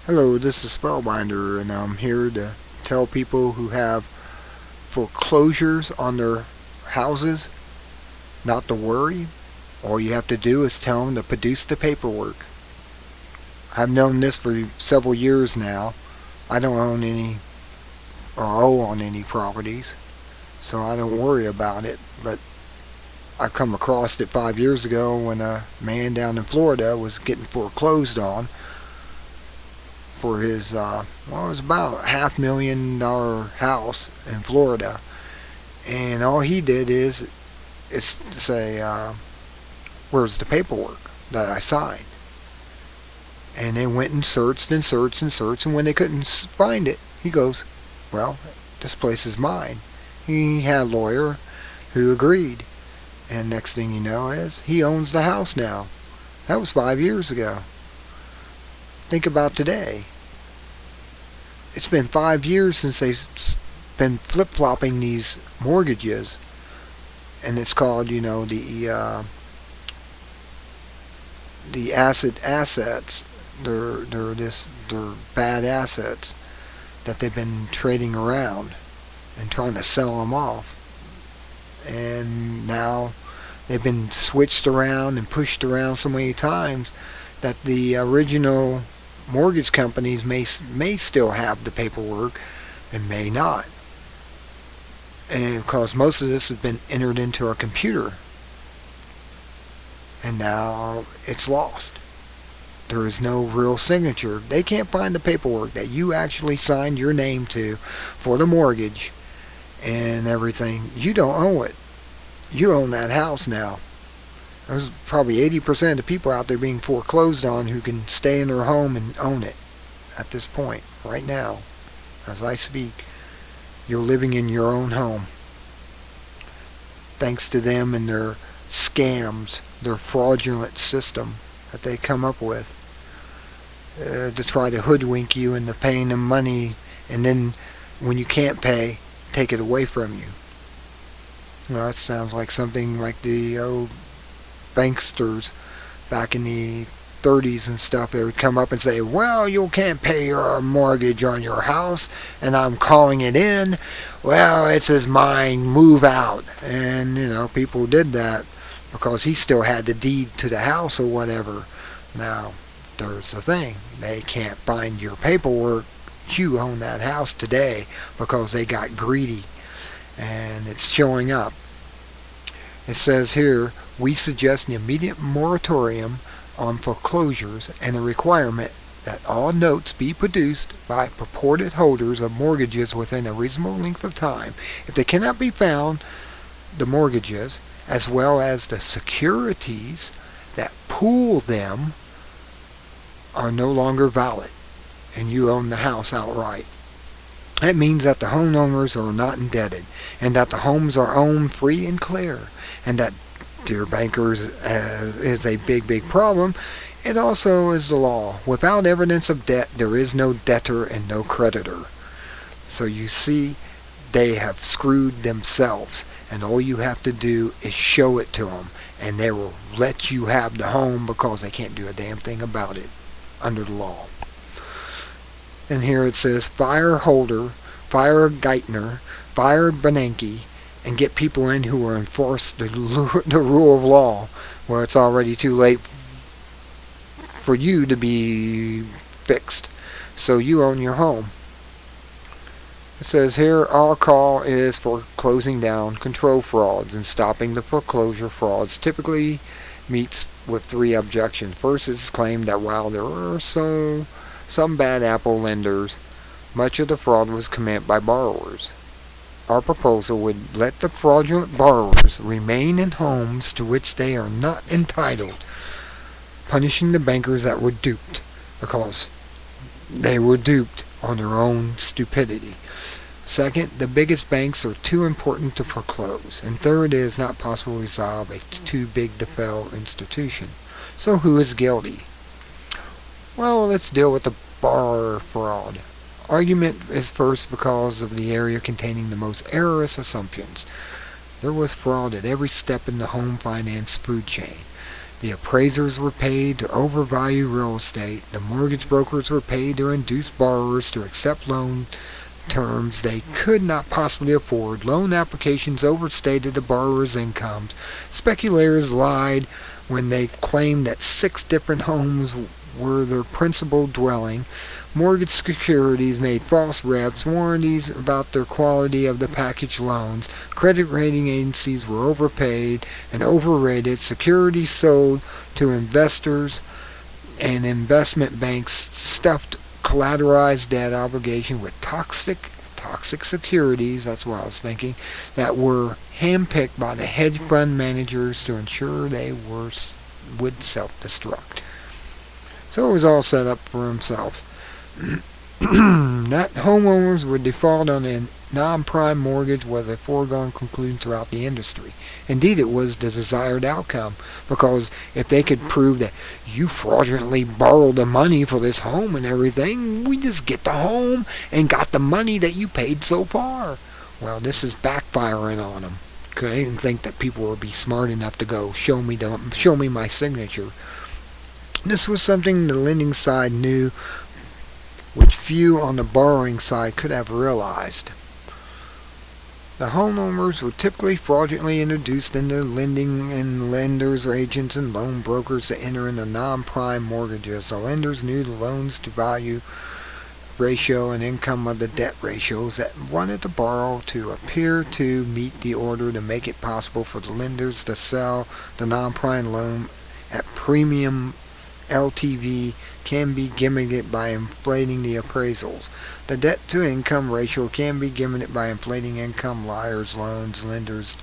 Hello, this is Spellbinder, and I'm here to tell people who have foreclosures on their houses not to worry. All you have to do is tell them to produce the paperwork. I've known this for several years now. I don't own any or owe on any properties, so I don't worry about it. But I come across it 5 years ago when a man down in Florida was getting foreclosed on for his, it was about $500,000 house in Florida. And all he did is say, where's the paperwork that I signed? And they went and searched and searched and searched, and when they couldn't find it, he goes, well, this place is mine. He had a lawyer who agreed. And next thing you know is he owns the house now. That was 5 years ago. Think about today. It's been 5 years since they've been flip-flopping these mortgages, and it's called, the assets. They're bad assets that they've been trading around and trying to sell them off. And now they've been switched around and pushed around so many times that the original mortgage companies may still have the paperwork and may not. And because most of this has been entered into a computer, and now it's lost. There is no real signature. They can't find the paperwork that you actually signed your name to for the mortgage and everything. You don't own it. You own that house now. There's probably 80% of the people out there being foreclosed on who can stay in their home and own it at this point, right now. As I speak, you're living in your own home. Thanks to them and their scams, their fraudulent system that they come up with to try to hoodwink you into paying them money, and then when you can't pay, take it away from you. Well, that sounds like something like the old banksters back in the 30s and stuff. They would come up and say, well, you can't pay your mortgage on your house, and I'm calling it in. Well, it's mine, move out. And, people did that because he still had the deed to the house or whatever. Now, there's the thing. They can't find your paperwork. You own that house today because they got greedy. And it's showing up. It says here, we suggest an immediate moratorium on foreclosures and a requirement that all notes be produced by purported holders of mortgages within a reasonable length of time. If they cannot be found, the mortgages, as well as the securities that pool them, are no longer valid, and you own the house outright. That means that the homeowners are not indebted, and that the homes are owned free and clear, and that, dear bankers, is a big, big problem. It also is the law. Without evidence of debt, there is no debtor and no creditor. So you see, they have screwed themselves, and all you have to do is show it to them, and they will let you have the home because they can't do a damn thing about it under the law. And here it says, fire Geithner, fire Bernanke, and get people in who will enforce the rule of law, where it's already too late for you to be fixed. So you own your home. It says here, our call is for closing down control frauds and stopping the foreclosure frauds. Typically meets with 3 objections. First, it's claimed that while there are some bad apple lenders, much of the fraud was committed by borrowers. Our proposal would let the fraudulent borrowers remain in homes to which they are not entitled, punishing the bankers that were duped because they were duped on their own stupidity. Second, the biggest banks are too important to foreclose. And third, it is not possible to resolve a too big to fail institution. So who is guilty? Well, let's deal with the borrower fraud. Argument is first because of the area containing the most erroneous assumptions. There was fraud at every step in the home finance food chain. The appraisers were paid to overvalue real estate. The mortgage brokers were paid to induce borrowers to accept loan terms they could not possibly afford. Loan applications overstated the borrowers' incomes. Speculators lied when they claimed that 6 different homes were their principal dwelling. Mortgage securities made false reps, warranties about their quality of the package loans. Credit rating agencies were overpaid and overrated. Securities sold to investors, and investment banks stuffed collateralized debt obligation with toxic securities, that's what I was thinking, that were handpicked by the hedge fund managers to ensure they would self-destruct. So it was all set up for themselves. That homeowners would default on a non-prime mortgage was a foregone conclusion throughout the industry. Indeed, it was the desired outcome, because if they could prove that you fraudulently borrowed the money for this home and everything, we just get the home and got the money that you paid so far. Well, this is backfiring on them. I didn't think that people would be smart enough to go show me my signature. This was something the lending side knew, which few on the borrowing side could have realized. The homeowners were typically fraudulently introduced into lending, and lenders, agents, and loan brokers to enter into non-prime mortgages. The lenders knew the loans-to-value ratio and income of the debt ratios that wanted the borrower to appear to meet the order to make it possible for the lenders to sell the non-prime loan at premium. LTV can be gimmicked by inflating the appraisals. The debt-to-income ratio can be gimmicked by inflating income. Liars, loans, lenders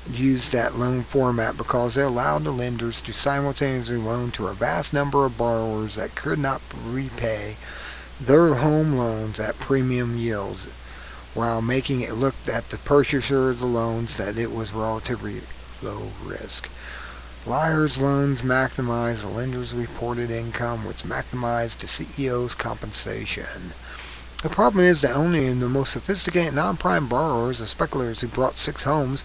use that loan format because they allowed the lenders to simultaneously loan to a vast number of borrowers that could not repay their home loans at premium yields, while making it look at the purchaser of the loans that it was relatively low risk. Liars' loans maximize the lender's reported income, which maximized the CEO's compensation. The problem is that only the most sophisticated non-prime borrowers, the speculators who bought 6 homes,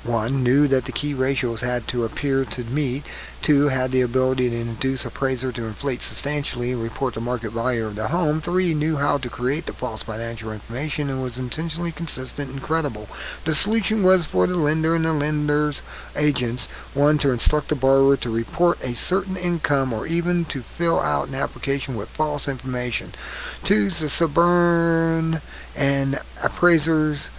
1. Knew that the key ratios had to appear to meet. 2. Had the ability to induce appraiser to inflate substantially and report the market value of the home. 3. Knew how to create the false financial information and was intentionally consistent and credible. The solution was for the lender and the lender's agents: 1. To instruct the borrower to report a certain income or even to fill out an application with false information. 2. To suborn and appraisers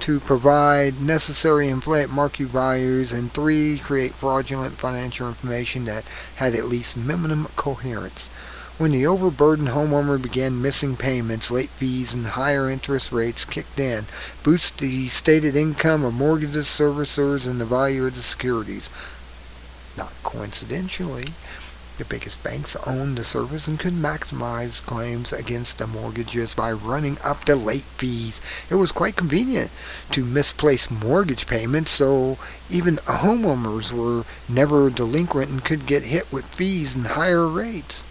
to provide necessary inflated market values, and 3. Create fraudulent financial information that had at least minimum coherence. When the overburdened homeowner began missing payments, late fees, and higher interest rates kicked in, boost the stated income of mortgages, servicers, and the value of the securities. Not coincidentally, the biggest banks owned the service and could maximize claims against the mortgages by running up the late fees. It was quite convenient to misplace mortgage payments, so even homeowners were never delinquent and could get hit with fees and higher rates.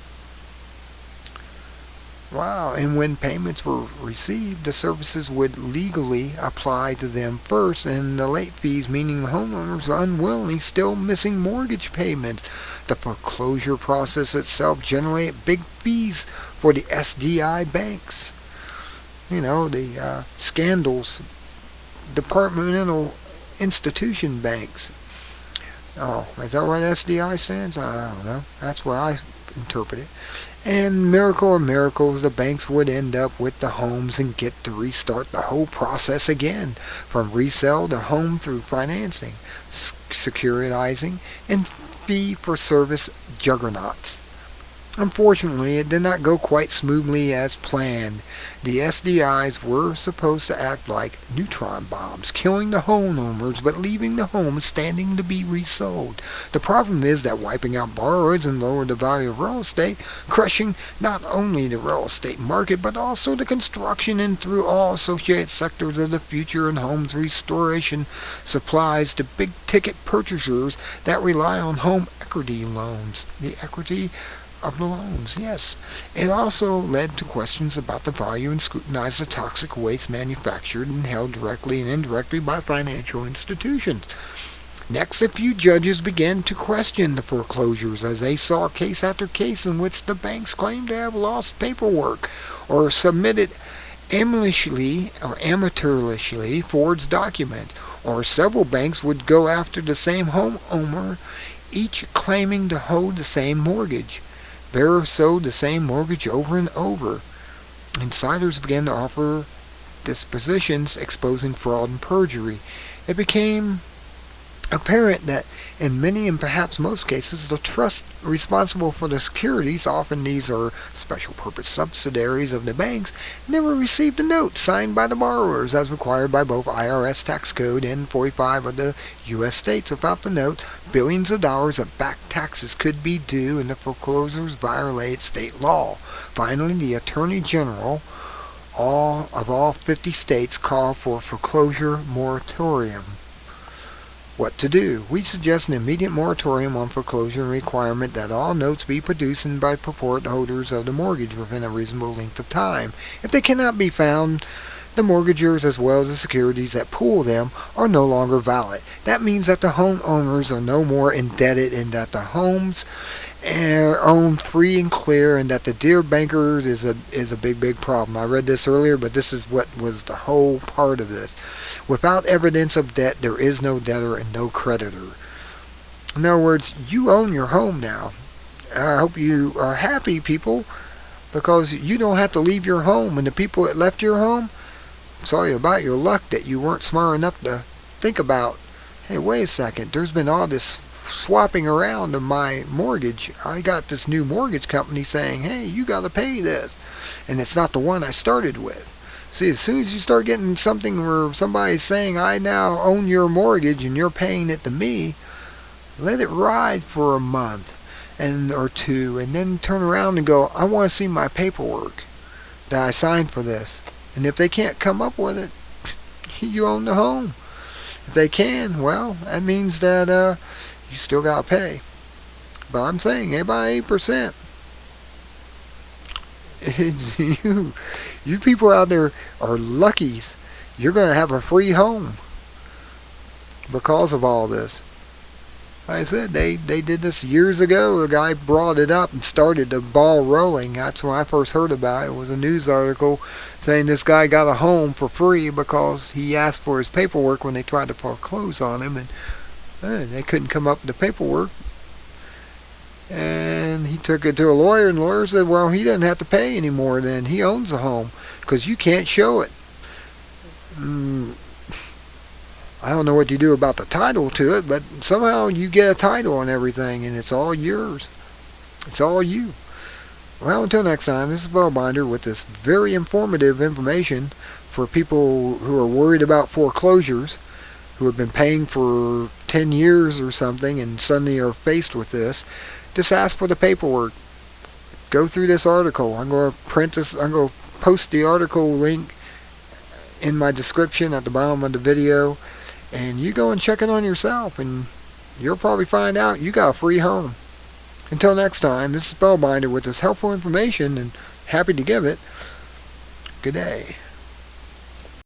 Wow, and when payments were received, the services would legally apply to them first, and the late fees, meaning the homeowners were unwillingly still missing mortgage payments. The foreclosure process itself generated big fees for the SDI banks. The scandals, departmental institution banks. Oh, is that what SDI stands? I don't know. That's what I interpret it. And miracle of miracles, the banks would end up with the homes and get to restart the whole process again, from resale to home through financing, securitizing, and fee-for-service juggernauts. Unfortunately, it did not go quite smoothly as planned. The SDIs were supposed to act like neutron bombs, killing the homeowners but leaving the homes standing to be resold. The problem is that wiping out borrowers and lower the value of real estate, crushing not only the real estate market but also the construction and through all associated sectors of the future and homes restoration supplies to big-ticket purchasers that rely on home equity loans. The equity of the loans, yes. It also led to questions about the value and scrutinized the toxic waste manufactured and held directly and indirectly by financial institutions. Next, a few judges began to question the foreclosures as they saw case after case in which the banks claimed to have lost paperwork or submitted amateurishly forged documents, or several banks would go after the same homeowner, each claiming to hold the same mortgage. Bearers sold the same mortgage over and over. Insiders began to offer dispositions exposing fraud and perjury. It became apparent that in many and perhaps most cases, the trust responsible for the securities, often these are special purpose subsidiaries of the banks, never received a note signed by the borrowers as required by both IRS tax code and 45 of the U.S. states. Without the note, billions of dollars of back taxes could be due and the foreclosures violate state law. Finally, the Attorney General of all 50 states called for a foreclosure moratorium. What to do? We suggest an immediate moratorium on foreclosure and requirement that all notes be produced by purported holders of the mortgage within a reasonable length of time. If they cannot be found, the mortgagors as well as the securities that pool them are no longer valid. That means that the homeowners are no more indebted and that the homes are owned free and clear, and that the dear bankers is a big problem. I read this earlier, but this is what was the whole part of this. Without evidence of debt, there is no debtor and no creditor. In other words, you own your home now. I hope you are happy, people, because you don't have to leave your home. And the people that left your home, sorry about your luck that you weren't smart enough to think about, hey, wait a second, there's been all this swapping around of my mortgage. I got this new mortgage company saying, hey, you got to pay this. And it's not the one I started with. See, as soon as you start getting something where somebody's saying, I now own your mortgage and you're paying it to me, let it ride for a month or two, and then turn around and go, I want to see my paperwork that I signed for this. And if they can't come up with it, you own the home. If they can, well, that means that you still got to pay. But I'm saying, about 8%. You people out there are luckies. You're going to have a free home because of all this. Like I said, they did this years ago. The guy brought it up and started the ball rolling. That's when I first heard about it. It was a news article saying this guy got a home for free because he asked for his paperwork when they tried to foreclose on him, and they couldn't come up with the paperwork. And he took it to a lawyer, and the lawyer said, well, he doesn't have to pay anymore then. He owns the home because you can't show it. I don't know what you do about the title to it, but somehow you get a title on everything, and it's all yours. It's all you. Well, until next time, this is Bellbinder with this very informative information for people who are worried about foreclosures, who have been paying for 10 years or something and suddenly are faced with this. Just ask for the paperwork. Go through this article. I'm going to print this. I'm going to post the article link in my description at the bottom of the video, and you go and check it on yourself, and you'll probably find out you got a free home. Until next time, this is Spellbinder with this helpful information, and happy to give it. Good day.